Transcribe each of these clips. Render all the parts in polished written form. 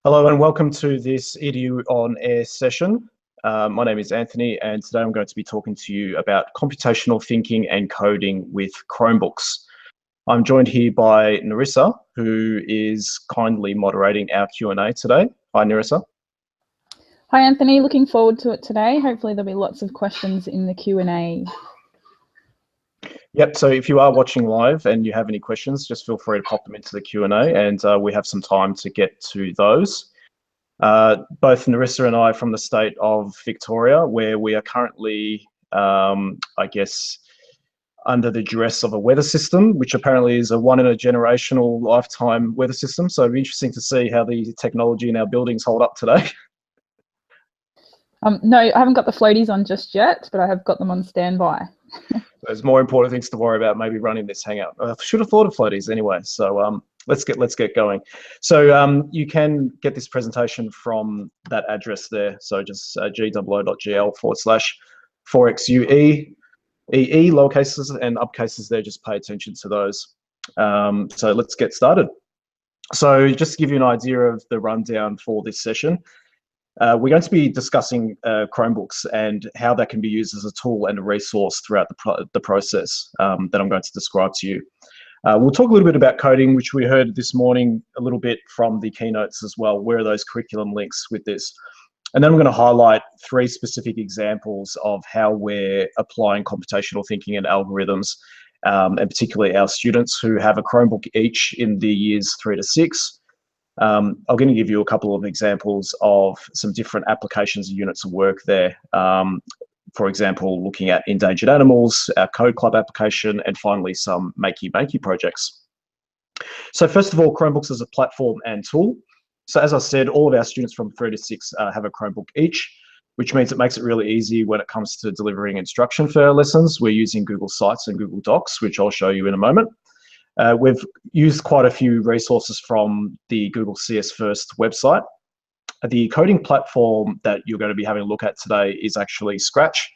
Hello and welcome to this EDU on Air session. My name is Anthony and today I'm going to be talking to you about computational thinking and coding with Chromebooks. I'm joined here by Narissa, who is kindly moderating our Q&A today. Hi Narissa. Hi Anthony, looking forward to it today. Hopefully there'll be lots of questions in the Q&A. Yep, so if you are watching live and you have any questions, just feel free to pop them into the Q&A and we have some time to get to those. Both Narissa and I are from the state of Victoria, where we are currently, I guess, under the duress of a weather system, which apparently is a one-in-a-generational lifetime weather system. So it'll be interesting to see how the technology in our buildings hold up today. No, I haven't got the floaties on just yet, but I have got them on standby. There's more important things to worry about, maybe running this hangout. I should have thought of floaties anyway. So let's get going. So you can get this presentation from that address there. So just goo.gl/4xue, lowercases and upcases there. Just pay attention to those. So let's get started. So just to give you an idea of the rundown for this session, we're going to be discussing Chromebooks and how that can be used as a tool and a resource throughout the process that I'm going to describe to you. We'll talk a little bit about coding, which we heard this morning a little bit from the keynotes as well. Where are those curriculum links with this? And then I'm going to highlight 3 specific examples of how we're applying computational thinking and algorithms, and particularly our students who have a Chromebook each in the years 3 to 6. I'm going to give you a couple of examples of some different applications and units of work there. For example, looking at endangered animals, our Code Club application, and finally some Makey Makey projects. So first of all, Chromebooks as a platform and tool. So as I said, all of our students from 3 to 6 have a Chromebook each, which means it makes it really easy when it comes to delivering instruction for our lessons. We're using Google Sites and Google Docs, which I'll show you in a moment. We've used quite a few resources from the Google CS First website. The coding platform that you're going to be having a look at today is actually Scratch,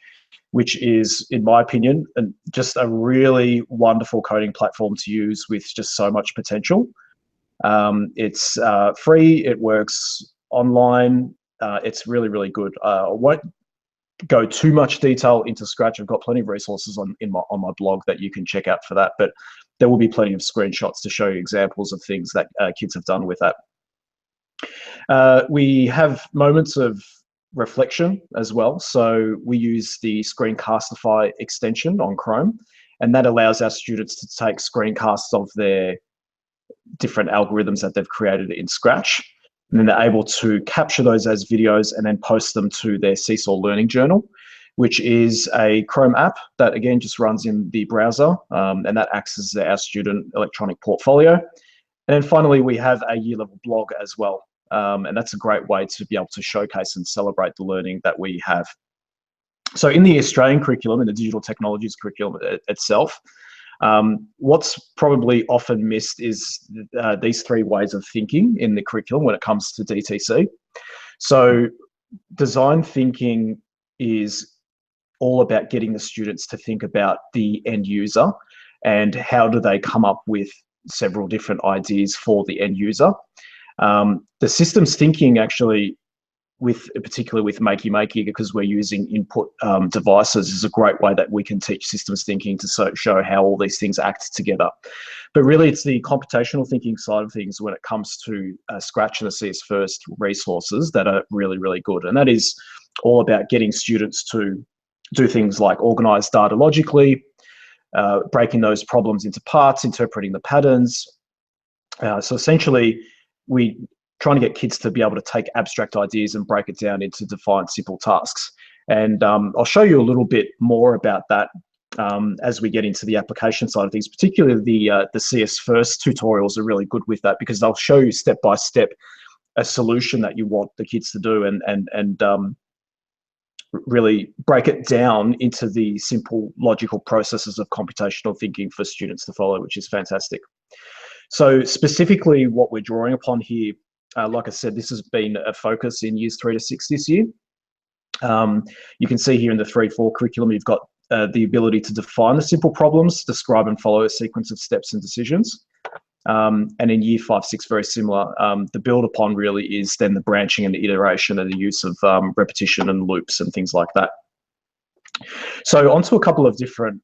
which is, in my opinion, just a really wonderful coding platform to use with just so much potential. It's free, it works online, it's really, really good. I won't go too much detail into Scratch. I've got plenty of resources on my blog that you can check out for that, but there will be plenty of screenshots to show you examples of things that kids have done with that. We have moments of reflection as well. So we use the Screencastify extension on Chrome, and that allows our students to take screencasts of their different algorithms that they've created in Scratch. And then they're able to capture those as videos and then post them to their Seesaw Learning Journal, which is a Chrome app that, again, just runs in the browser, and that acts as our student electronic portfolio. And then finally, we have a year-level blog as well, and that's a great way to be able to showcase and celebrate the learning that we have. So in the Australian curriculum, in the digital technologies curriculum itself, what's probably often missed is these 3 ways of thinking in the curriculum when it comes to DTC. So design thinking is all about getting the students to think about the end user and how do they come up with several different ideas for the end user. The systems thinking actually, particularly with Makey Makey, because we're using input devices, is a great way that we can teach systems thinking to show how all these things act together. But really, it's the computational thinking side of things when it comes to Scratch and the CS First resources that are really, really good. And that is all about getting students to do things like organize data logically, breaking those problems into parts, interpreting the patterns. So essentially, we trying to get kids to be able to take abstract ideas and break it down into defined simple tasks. And I'll show you a little bit more about that as we get into the application side of things. Particularly the CS First tutorials are really good with that because they'll show you step by step a solution that you want the kids to do and really break it down into the simple logical processes of computational thinking for students to follow, which is fantastic. So specifically what we're drawing upon here, like I said, this has been a focus in years 3 to 6 this year. You can see here in the 3-4 curriculum, you've got the ability to define the simple problems, describe and follow a sequence of steps and decisions. And in year 5, 6, very similar. The build upon really is then the branching and the iteration and the use of repetition and loops and things like that. So onto a couple of different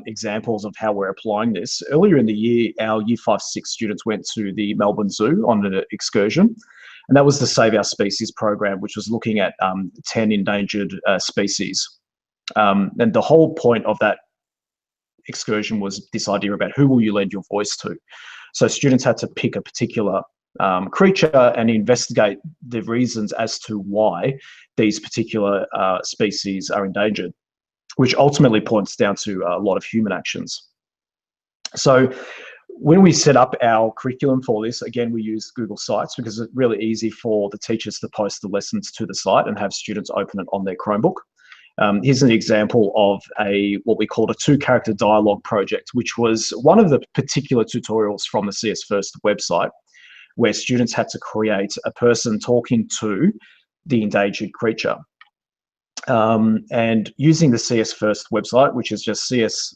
examples of how we're applying this. Earlier in the year, our year 5, 6 students went to the Melbourne Zoo on an excursion, and that was the Save Our Species program, which was looking at 10 endangered species. And the whole point of that excursion was this idea about who will you lend your voice to. So students had to pick a particular creature and investigate the reasons as to why these particular species are endangered, which ultimately points down to a lot of human actions. So when we set up our curriculum for this, again, we use Google Sites because it's really easy for the teachers to post the lessons to the site and have students open it on their Chromebook. Here's an example of what we called a 2-character dialogue project, which was one of the particular tutorials from the CS First website, where students had to create a person talking to the endangered creature. And using the CS First website, which is just cs-first.com,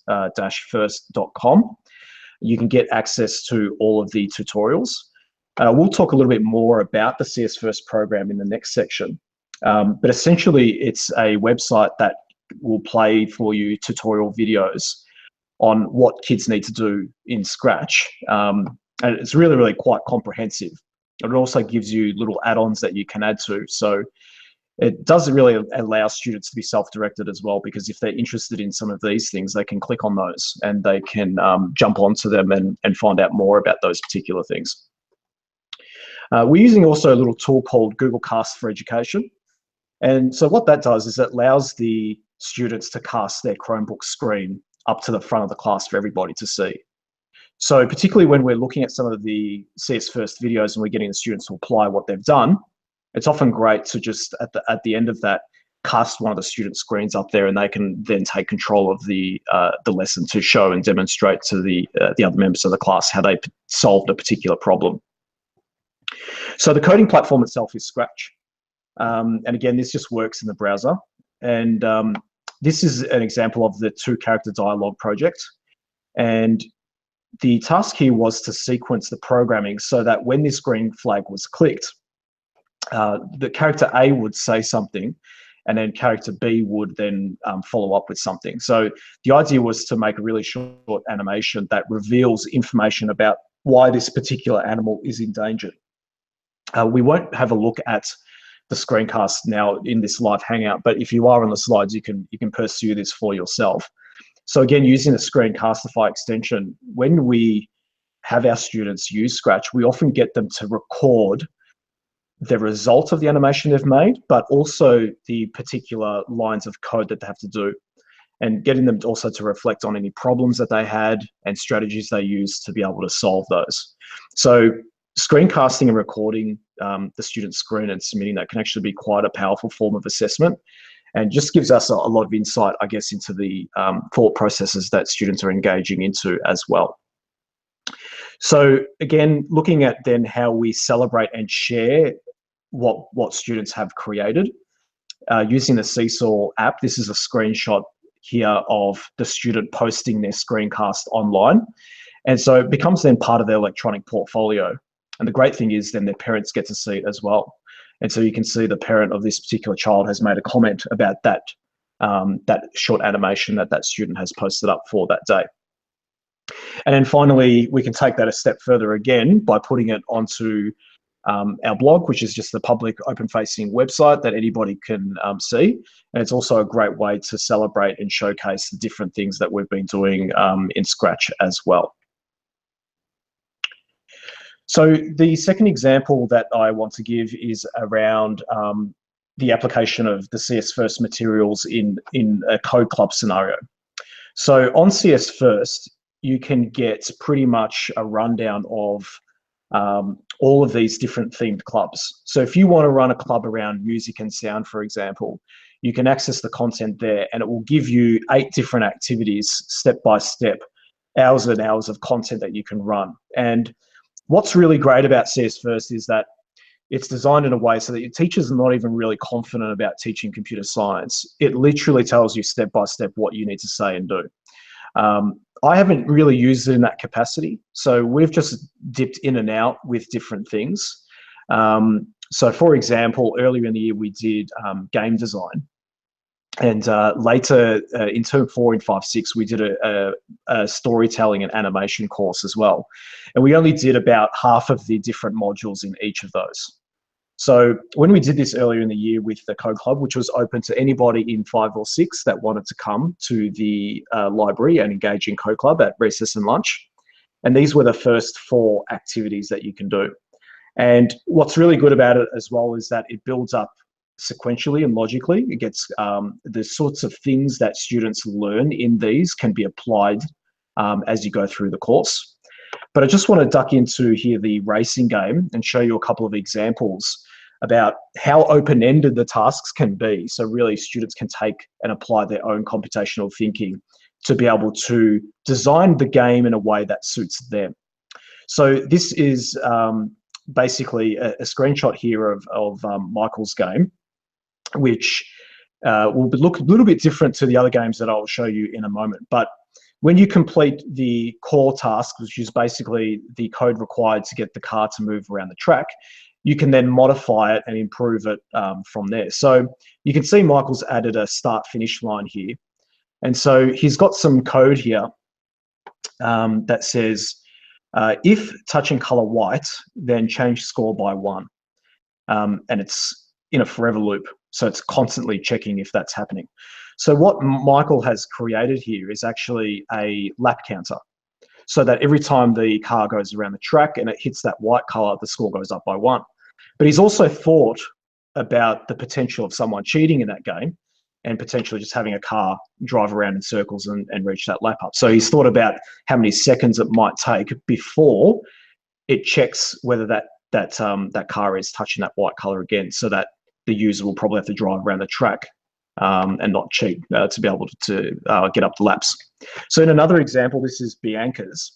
you can get access to all of the tutorials. We'll talk a little bit more about the CS First program in the next section. But essentially, it's a website that will play for you tutorial videos on what kids need to do in Scratch. And it's really, really quite comprehensive. It also gives you little add-ons that you can add to. So it doesn't really allow students to be self-directed as well, because if they're interested in some of these things, they can click on those and they can jump onto them and find out more about those particular things. We're using also a little tool called Google Cast for Education. And so what that does is it allows the students to cast their Chromebook screen up to the front of the class for everybody to see. So particularly when we're looking at some of the CS First videos and we're getting the students to apply what they've done, it's often great to just at the end of that cast one of the student screens up there, and they can then take control of the lesson to show and demonstrate to the other members of the class how they solved a particular problem. So the coding platform itself is Scratch. And again, this just works in the browser. And this is an example of the 2-character dialogue project. And the task here was to sequence the programming so that when this green flag was clicked, the character A would say something, and then character B would then follow up with something. So the idea was to make a really short animation that reveals information about why this particular animal is endangered. We won't have a look at the screencast now in this live hangout, but if you are on the slides, you can pursue this for yourself. So again, using the Screencastify extension, when we have our students use Scratch, we often get them to record the result of the animation they've made, but also the particular lines of code that they have to do, and getting them also to reflect on any problems that they had and strategies they used to be able to solve those. So screencasting and recording the student's screen and submitting that can actually be quite a powerful form of assessment, and just gives us a lot of insight, I guess, into the thought processes that students are engaging into as well. So again, looking at then how we celebrate and share what students have created using the Seesaw app. This is a screenshot here of the student posting their screencast online, and so it becomes then part of their electronic portfolio. And the great thing is then their parents get to see it as well. And so you can see the parent of this particular child has made a comment about that short animation that student has posted up for that day. And then finally, we can take that a step further again by putting it onto our blog, which is just the public open-facing website that anybody can see. And it's also a great way to celebrate and showcase the different things that we've been doing in Scratch as well. So the second example that I want to give is around the application of the CS First materials in a code club scenario. So on CS First, you can get pretty much a rundown of all of these different themed clubs. So if you want to run a club around music and sound, for example, you can access the content there, and it will give you 8 different activities, step by step, hours and hours of content that you can run. And what's really great about CS First is that it's designed in a way so that your teachers are not even really confident about teaching computer science. It literally tells you step by step what you need to say and do. I haven't really used it in that capacity. So we've just dipped in and out with different things. So for example, earlier in the year, we did game design. And later in term 4 and 5, 6, we did a storytelling and animation course as well. And we only did about half of the different modules in each of those. So when we did this earlier in the year with the Code Club, which was open to anybody in 5 or 6 that wanted to come to the library and engage in Code Club at recess and lunch. And these were the first 4 activities that you can do. And what's really good about it as well is that it builds up sequentially and logically. It gets the sorts of things that students learn in these can be applied as you go through the course. But I just want to duck into here the racing game and show you a couple of examples about how open-ended the tasks can be. So really students can take and apply their own computational thinking to be able to design the game in a way that suits them. So this is basically a screenshot here of Michael's game, which will look a little bit different to the other games that I'll show you in a moment. But when you complete the core task, which is basically the code required to get the car to move around the track, you can then modify it and improve it from there. So you can see Michael's added a start-finish line here. And so he's got some code here that says, if touching color white, then change score by 1. And it's in a forever loop. So it's constantly checking if that's happening. So what Michael has created here is actually a lap counter, so that every time the car goes around the track and it hits that white color, the score goes up by 1. But he's also thought about the potential of someone cheating in that game and potentially just having a car drive around in circles and reach that lap up. So he's thought about how many seconds it might take before it checks whether that car is touching that white color again, so that the user will probably have to drive around the track and not cheat to be able to get up the laps. So in another example, this is Bianca's.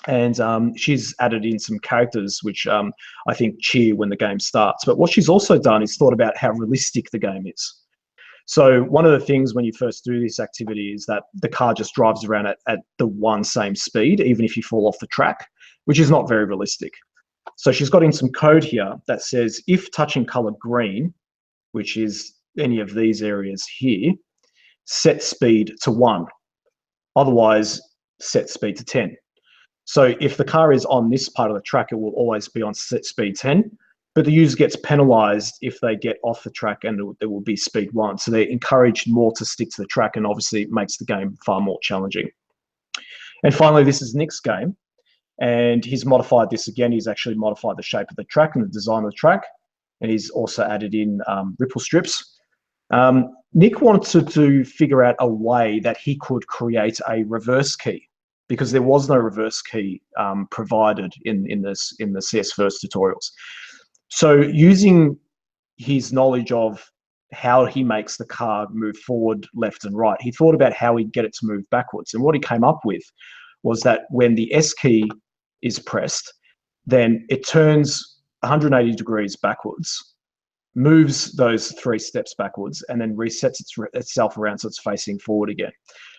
And she's added in some characters which I think cheer when the game starts. But what she's also done is thought about how realistic the game is. So one of the things when you first do this activity is that the car just drives around at the one same speed, even if you fall off the track, which is not very realistic. So she's got in some code here that says, if touching color green, which is any of these areas here, set speed to 1. Otherwise, set speed to 10. So if the car is on this part of the track, it will always be on set speed 10, but the user gets penalized if they get off the track, and there will be speed 1. So they're encouraged more to stick to the track, and obviously it makes the game far more challenging. And finally, this is Nick's game, and he's modified this again. He's actually modified the shape of the track and the design of the track, and he's also added in ripple strips. Nick wanted to figure out a way that he could create a reverse key, because there was no reverse key provided in the CS First tutorials. So using his knowledge of how he makes the car move forward, left and right, he thought about how he'd get it to move backwards. And what he came up with was that when the S key is pressed, then it turns 180 degrees backwards, moves those 3 steps backwards, and then resets itself around so it's facing forward again.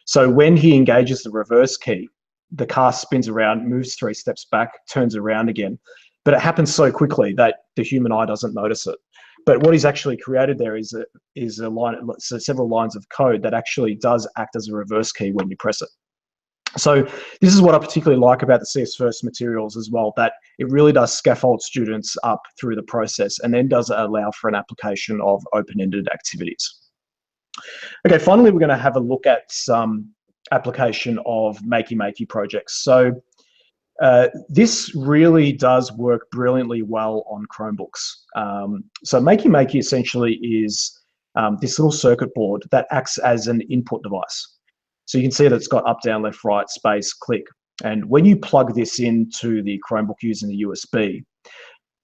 So when he engages the reverse key, the car spins around, moves 3 steps back, turns around again. But it happens so quickly that the human eye doesn't notice it. But what he's actually created there is a line, so several lines of code that actually does act as a reverse key when you press it. So this is what I particularly like about the CS First materials as well, that it really does scaffold students up through the process and then does allow for an application of open-ended activities. Okay, finally, we're going to have a look at some application of Makey Makey projects. So this really does work brilliantly well on Chromebooks. So Makey Makey essentially is this little circuit board that acts as an input device. So you can see that it's got up, down, left, right, space, click. And when you plug this into the Chromebook using the USB,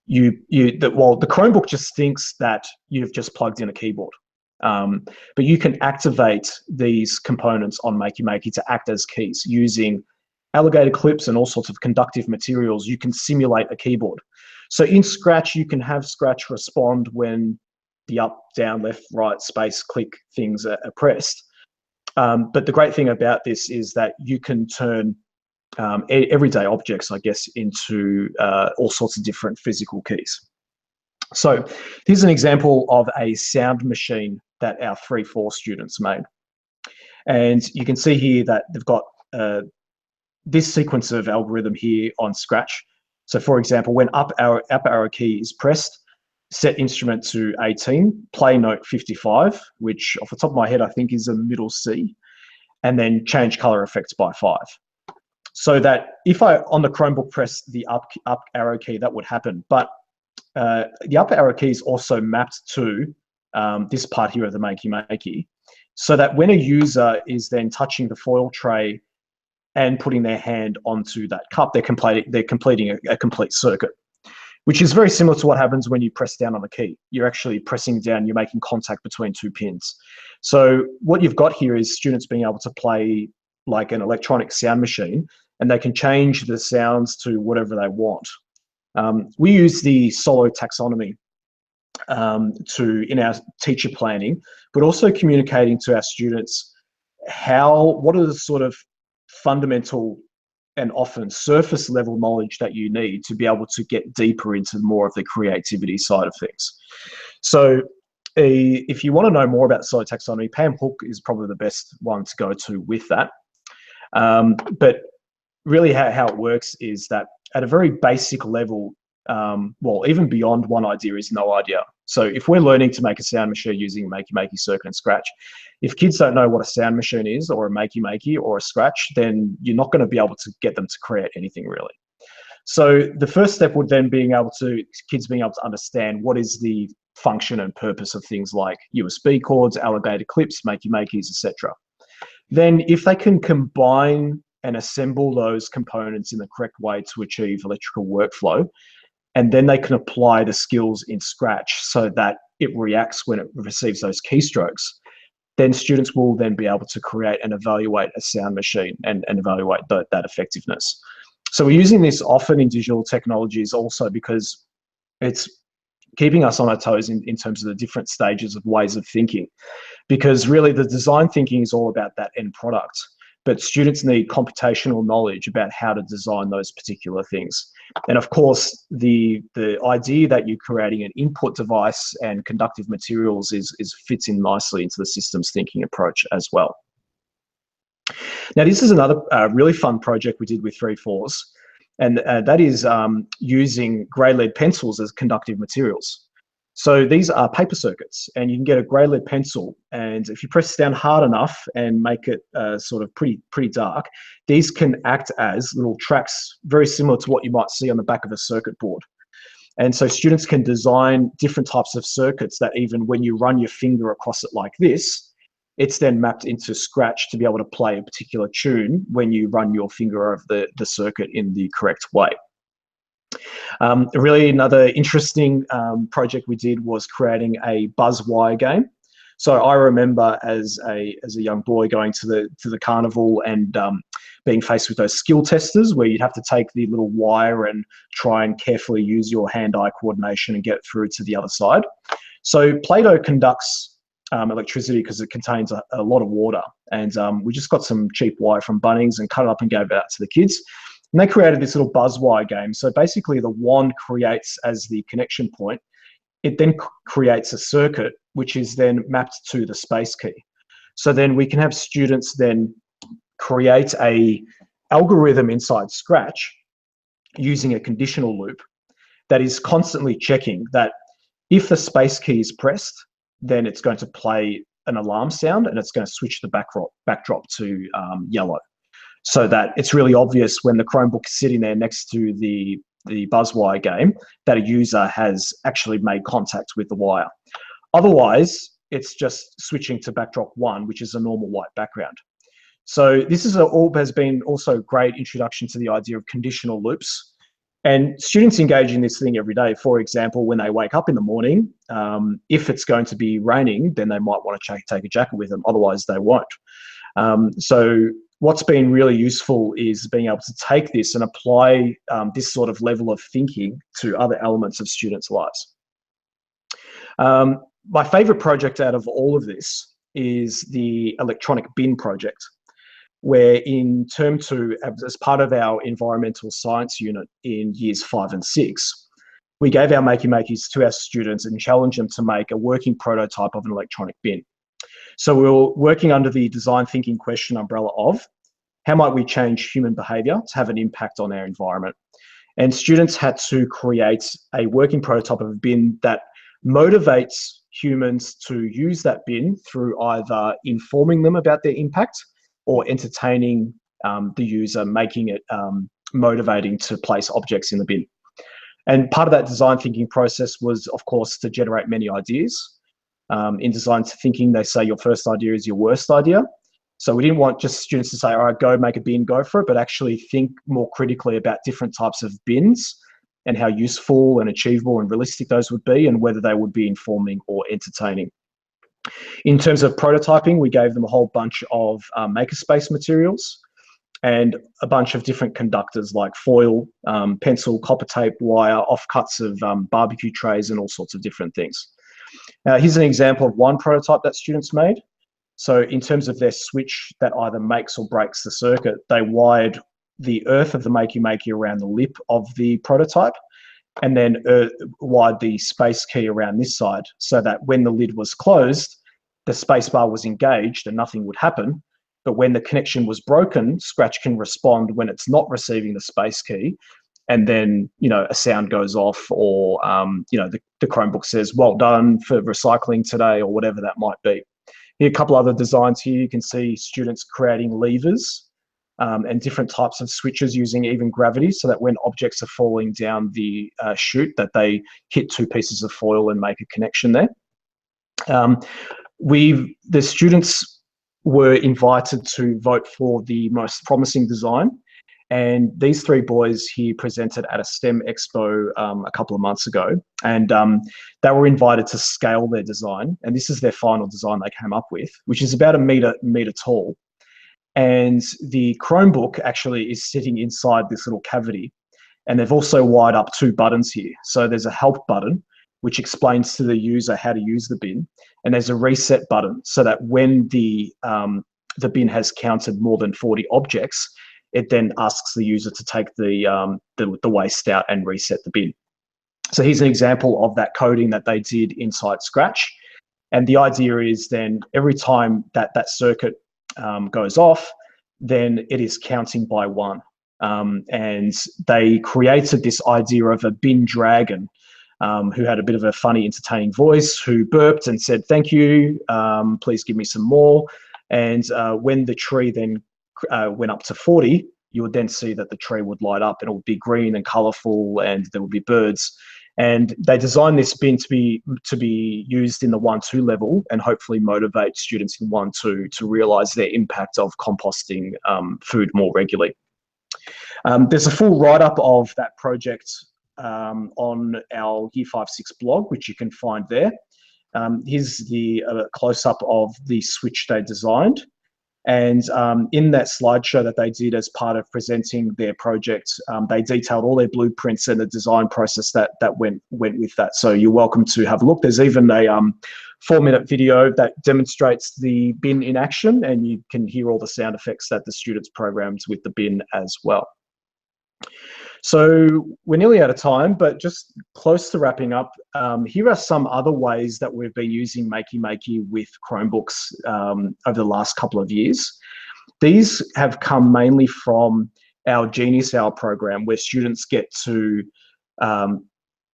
the Chromebook just thinks that you've just plugged in a keyboard. But you can activate these components on Makey Makey to act as keys using alligator clips and all sorts of conductive materials. You can simulate a keyboard. So in Scratch, you can have Scratch respond when the up, down, left, right, space, click things are pressed. But the great thing about this is that you can turn everyday objects, I guess, into all sorts of different physical keys. So here's an example of a sound machine that our 3-4 students made. And you can see here that they've got this sequence of algorithm here on Scratch. So for example, when up arrow key is pressed, set instrument to 18, play note 55, which off the top of my head, I think is a middle C, and then change color effects by 5. So that if I, on the Chromebook, press the up arrow key, that would happen. But the up arrow key is also mapped to this part here of the Makey Makey, so that when a user is then touching the foil tray and putting their hand onto that cup, they're completing a complete circuit, which is very similar to what happens when you press down on the key. You're actually pressing down, you're making contact between 2 pins. So what you've got here is students being able to play like an electronic sound machine, and they can change the sounds to whatever they want. We use the solo taxonomy in our teacher planning, but also communicating to our students what are the sort of fundamental and often surface level knowledge that you need to be able to get deeper into more of the creativity side of things. So if you want to know more about solo taxonomy, Pam Hook is probably the best one to go to with that. But really how it works is that at a very basic level, well, even beyond one idea is no idea. So if we're learning to make a sound machine using Makey Makey, Circuit and Scratch, if kids don't know what a sound machine is or a Makey Makey or a Scratch, then you're not going to be able to get them to create anything really. So the first step would then kids being able to understand what is the function and purpose of things like USB cords, alligator clips, Makey Makeys, etc. Then if they can combine and assemble those components in the correct way to achieve electrical workflow, and then they can apply the skills in Scratch so that it reacts when it receives those keystrokes, then students will then be able to create and evaluate a sound machine and evaluate that effectiveness. So we're using this often in digital technologies also because it's keeping us on our toes in terms of the different stages of ways of thinking. Because really the design thinking is all about that end product, but students need computational knowledge about how to design those particular things. And of course, the idea that you're creating an input device and conductive materials fits in nicely into the systems thinking approach as well. Now, this is another really fun project we did with 3-4s, and that is using grey lead pencils as conductive materials. So these are paper circuits, and you can get a grey lead pencil, and if you press down hard enough and make it sort of pretty dark, these can act as little tracks, very similar to what you might see on the back of a circuit board. And so students can design different types of circuits that even when you run your finger across it like this, it's then mapped into Scratch to be able to play a particular tune when you run your finger over the circuit in the correct way. Really, another interesting project we did was creating a buzz wire game. So I remember as a young boy going to the carnival and being faced with those skill testers where you'd have to take the little wire and try and carefully use your hand-eye coordination and get it through to the other side. So Play-Doh conducts electricity because it contains a lot of water, and we just got some cheap wire from Bunnings and cut it up and gave it out to the kids. And they created this little buzz wire game. So basically the wand creates as the connection point. It then creates a circuit, which is then mapped to the space key. So then we can have students then create a algorithm inside Scratch using a conditional loop that is constantly checking that if the space key is pressed, then it's going to play an alarm sound and it's going to switch the backdrop to yellow. So that it's really obvious when the Chromebook is sitting there next to the buzzwire game that a user has actually made contact with the wire. Otherwise, it's just switching to backdrop 1, which is a normal white background. So this has been also a great introduction to the idea of conditional loops. And students engage in this thing every day. For example, when they wake up in the morning, if it's going to be raining, then they might want to take a jacket with them. Otherwise, they won't. So what's been really useful is being able to take this and apply this sort of level of thinking to other elements of students' lives. My favorite project out of all of this is the electronic bin project, where in term 2, as part of our environmental science unit in years 5 and 6, we gave our Makey Makeys to our students and challenged them to make a working prototype of an electronic bin. So we were working under the design thinking question umbrella of how might we change human behaviour to have an impact on our environment? And students had to create a working prototype of a bin that motivates humans to use that bin through either informing them about their impact or entertaining the user, making it motivating to place objects in the bin. And part of that design thinking process was, of course, to generate many ideas. In design thinking, they say your first idea is your worst idea. So we didn't want just students to say, all right, go make a bin, go for it, but actually think more critically about different types of bins and how useful and achievable and realistic those would be and whether they would be informing or entertaining. In terms of prototyping, we gave them a whole bunch of makerspace materials and a bunch of different conductors like foil, pencil, copper tape, wire, offcuts of barbecue trays and all sorts of different things. Now, here's an example of one prototype that students made. So in terms of their switch that either makes or breaks the circuit, they wired the earth of the Makey Makey around the lip of the prototype and then wired the space key around this side so that when the lid was closed, the space bar was engaged and nothing would happen. But when the connection was broken, Scratch can respond when it's not receiving the space key. And then, a sound goes off or, the Chromebook says, well done for recycling today or whatever that might be. Here, a couple other designs here. You can see students creating levers and different types of switches using even gravity so that when objects are falling down the chute that they hit 2 pieces of foil and make a connection there. The students were invited to vote for the most promising design. And these 3 boys here presented at a STEM Expo a couple of months ago. And they were invited to scale their design. And this is their final design they came up with, which is about a meter tall. And the Chromebook actually is sitting inside this little cavity. And they've also wired up 2 buttons here. So there's a help button, which explains to the user how to use the bin. And there's a reset button so that when the bin has counted more than 40 objects, it then asks the user to take the waste out and reset the bin. So here's an example of that coding that they did inside Scratch. And the idea is then every time that circuit goes off, then it is counting by 1. And they created this idea of a bin dragon who had a bit of a funny, entertaining voice, who burped and said, thank you, please give me some more. And when the tree then went up to 40, you would then see that the tree would light up and it would be green and colourful and there would be birds. And they designed this bin to be used in the 1-2 level and hopefully motivate students in 1-2 to realise their impact of composting food more regularly. There's a full write-up of that project on our Year 5-6 blog, which you can find there. Here's the close-up of the switch they designed. And in that slideshow that they did as part of presenting their project, they detailed all their blueprints and the design process that went with that. So you're welcome to have a look. There's even a 4-minute video that demonstrates the bin in action, and you can hear all the sound effects that the students programmed with the bin as well. So we're nearly out of time, but just close to wrapping up, here are some other ways that we've been using Makey Makey with Chromebooks over the last couple of years. These have come mainly from our Genius Hour program, where students get to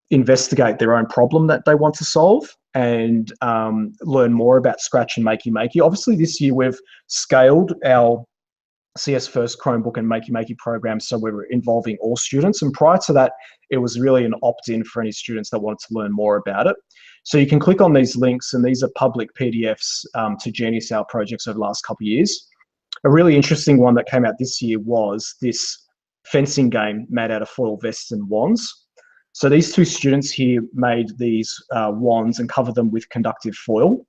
investigate their own problem that they want to solve and learn more about Scratch and Makey Makey. Obviously, this year we've scaled our CS First Chromebook and Makey Makey programs, so we were involving all students. And prior to that, it was really an opt-in for any students that wanted to learn more about it. So you can click on these links, and these are public PDFs to Genius Hour projects over the last couple of years. A really interesting one that came out this year was this fencing game made out of foil vests and wands. So these 2 students here made these wands and covered them with conductive foil.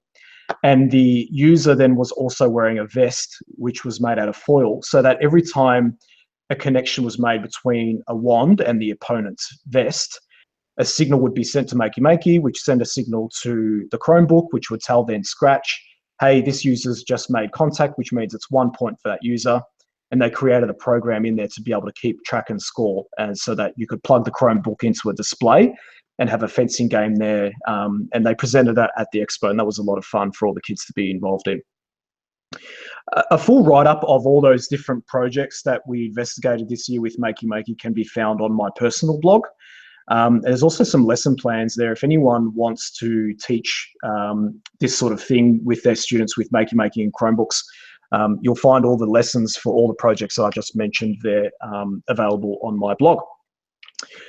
And the user then was also wearing a vest, which was made out of foil, so that every time a connection was made between a wand and the opponent's vest, a signal would be sent to Makey Makey, which sent a signal to the Chromebook, which would tell then Scratch, hey, this user's just made contact, which means it's 1 point for that user. And they created a program in there to be able to keep track and score, and so that you could plug the Chromebook into a display and have a fencing game there. And they presented that at the expo, and that was a lot of fun for all the kids to be involved in. A full write-up of all those different projects that we investigated this year with Makey Makey can be found on my personal blog. There's also some lesson plans there. If anyone wants to teach this sort of thing with their students with Makey Makey and Chromebooks, you'll find all the lessons for all the projects that I just mentioned there available on my blog.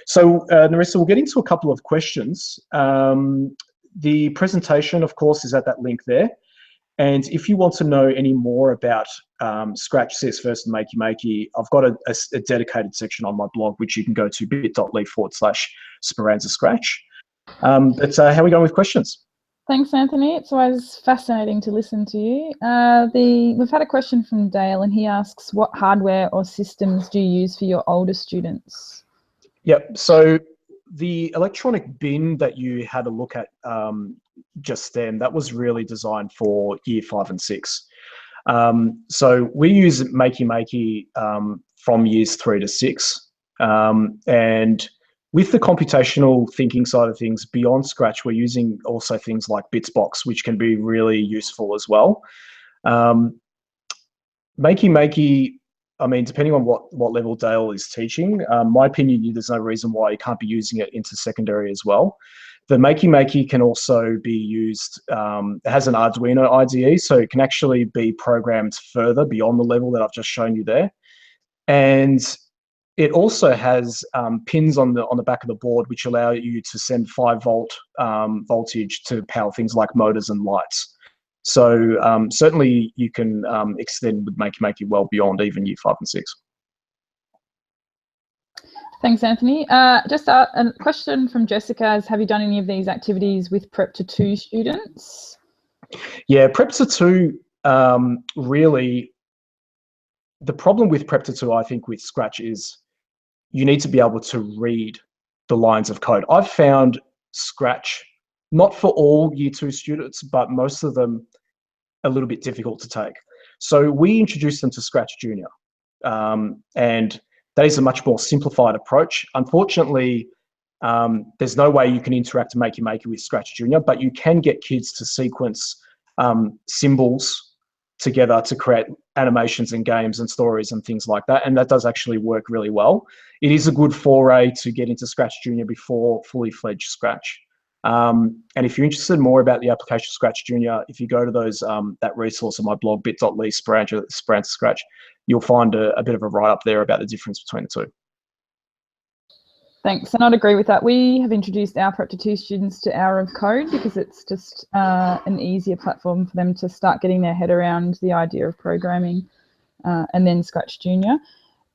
So, Narissa, we'll get into a couple of questions. The presentation, of course, is at that link there. And if you want to know any more about Scratch, CS First, and Makey Makey, I've got a dedicated section on my blog, which you can go to bit.ly/Speranza Scratch. But how are we going with questions? Thanks, Anthony. It's always fascinating to listen to you. We've had a question from Dale, and he asks, what hardware or systems do you use for your older students? Yep. So the electronic bin that you had a look at just then, that was really designed for year 5 and 6. So we use Makey Makey from years 3 to 6. And with the computational thinking side of things, beyond Scratch, we're using also things like Bitsbox, which can be really useful as well. Makey Makey, I mean, depending on what level Dale is teaching, my opinion, there's no reason why you can't be using it into secondary as well. The Makey Makey can also be used, it has an Arduino IDE, so it can actually be programmed further beyond the level that I've just shown you there. And it also has pins on the back of the board, which allow you to send 5-volt voltage to power things like motors and lights. So certainly you can extend with Makey Makey well beyond even year 5 and 6. Thanks, Anthony. Just a question from Jessica is, have you done any of these activities with Prep to 2 students? Yeah, Prep to 2, really, the problem with Prep to 2, I think, with Scratch is you need to be able to read the lines of code. I've found Scratch, not for all year 2 students, but most of them a little bit difficult to take. So we introduced them to Scratch Junior, and that is a much more simplified approach. Unfortunately, there's no way you can interact in Makey Makey with Scratch Junior, but you can get kids to sequence symbols together to create animations and games and stories and things like that, and that does actually work really well. It is a good foray to get into Scratch Junior before fully fledged Scratch. And if you're interested more about the application of Scratch Junior, if you go to that resource on my blog, bit.ly/Speranza Scratch, you'll find a bit of a write-up there about the difference between the two. Thanks, and I'd agree with that. We have introduced our Prep to 2 students to Hour of Code because it's just an easier platform for them to start getting their head around the idea of programming, and then Scratch Junior.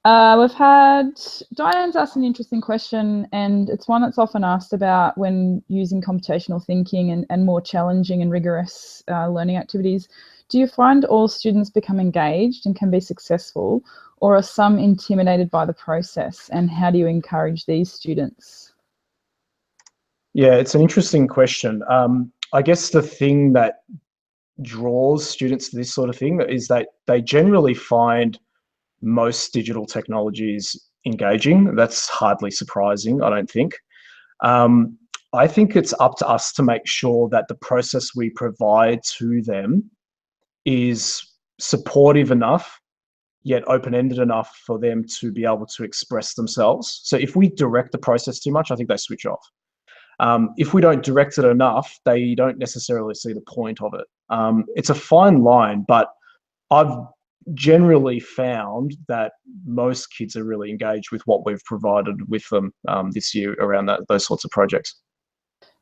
We've had, Diane's asked an interesting question, and it's one that's often asked about when using computational thinking and more challenging and rigorous learning activities. Do you find all students become engaged and can be successful, or are some intimidated by the process, and how do you encourage these students? Yeah, it's an interesting question. I guess the thing that draws students to this sort of thing is that they generally find most digital technologies engaging. That's hardly surprising, I don't think. I think it's up to us to make sure that the process we provide to them is supportive enough, yet open-ended enough for them to be able to express themselves. So if we direct the process too much, I think they switch off. If we don't direct it enough, they don't necessarily see the point of it. It's a fine line, but I've generally found that most kids are really engaged with what we've provided with them this year around those sorts of projects.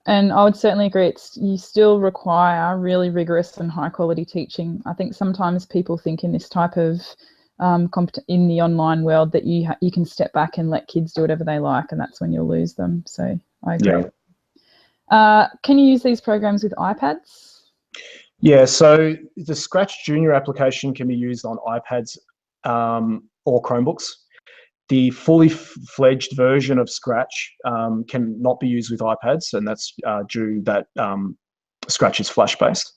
And I would certainly agree. You still require really rigorous and high quality teaching. I think sometimes people think in this type of in the online world that you can step back and let kids do whatever they like, and that's when you'll lose them. So I agree. Yeah. Can you use these programs with iPads? Yeah, so the Scratch Junior application can be used on iPads or Chromebooks. The fully fledged version of Scratch can not be used with iPads, and that's due that Scratch is Flash-based.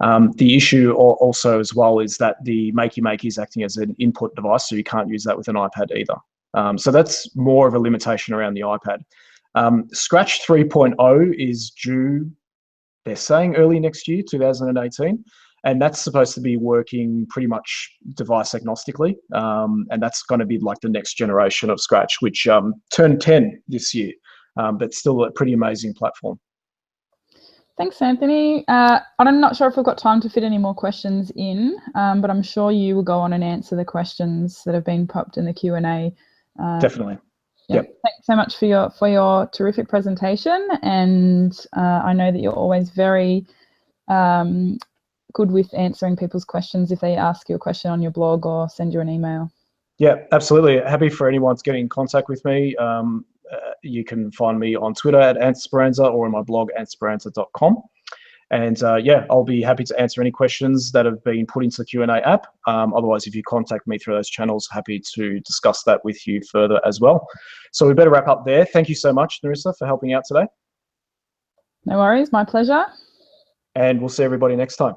The issue also as well is that the Makey Makey is acting as an input device, so you can't use that with an iPad either. So that's more of a limitation around the iPad. Scratch 3.0 is due, they're saying early next year, 2018. And that's supposed to be working pretty much device agnostically. And that's going to be like the next generation of Scratch, which turned 10 this year, but still a pretty amazing platform. Thanks, Anthony. I'm not sure if we've got time to fit any more questions in, but I'm sure you will go on and answer the questions that have been popped in the Q&A. Definitely. Yep. Thanks so much for your terrific presentation, and I know that you're always very good with answering people's questions if they ask you a question on your blog or send you an email. Yeah, absolutely. Happy for anyone to get in contact with me. You can find me on Twitter at @Speranza or on my blog @speranza.com. And yeah, I'll be happy to answer any questions that have been put into the Q&A app. Otherwise, if you contact me through those channels, happy to discuss that with you further as well. So we better wrap up there. Thank you so much, Narissa, for helping out today. No worries, my pleasure. And we'll see everybody next time.